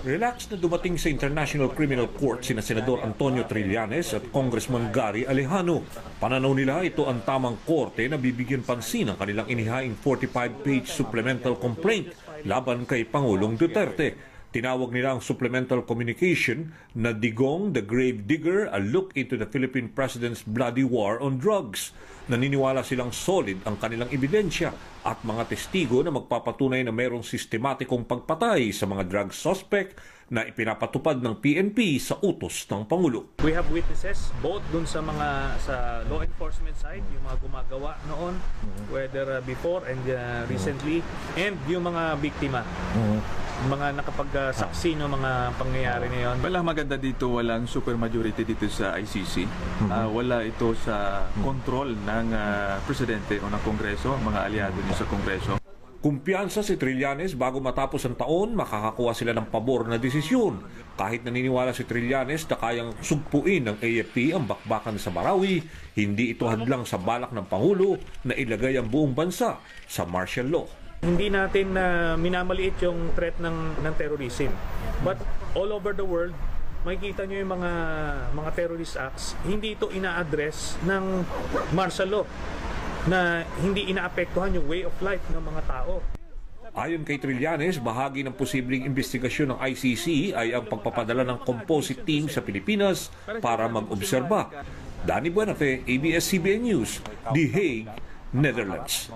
Relax na dumating sa International Criminal Court sina Senador Antonio Trillanes at Congressman Gary Alejano. Pananaw nila ito ang tamang korte na bibigyan pansin ang kanilang inihaing 45-page supplemental complaint laban kay Pangulong Duterte. Tinawag nila ang supplemental communication na Digong the Grave Digger, a look into the Philippine President's bloody war on drugs. Naniniwala silang solid ang kanilang ebidensya at mga testigo na magpapatunay na mayroong sistematikong pagpatay sa mga drug suspect na ipinapatupad ng PNP sa utos ng Pangulo. We have witnesses both dun sa law enforcement side, yung mga gumagawa noon, whether before and recently, and yung mga biktima. Mga nakapagsaksi ng mga pangyayari na yun. Wala maganda dito, walang supermajority dito sa ICC. Wala ito sa control ng presidente o ng Kongreso, mga aliado niya sa Kongreso. Kumpiyansa si Trillanes bago matapos ang taon, makakakuha sila ng pabor na desisyon. Kahit naniniwala si Trillanes na kayang sugpuin ng AFP ang bakbakan sa Marawi, hindi ito hadlang sa balak ng Pangulo na ilagay ang buong bansa sa martial law. Hindi natin minamaliit yung threat ng terrorism. But all over the world, makikita nyo yung mga terrorist acts, hindi ito ina-address ng martial law na hindi inaapektuhan yung way of life ng mga tao. Ayon kay Trillanes, bahagi ng posibleng investigasyon ng ICC ay ang pagpapadala ng composite team sa Pilipinas para mag-obserba. Danny Buenafe, ABS-CBN News, The Hague, Netherlands.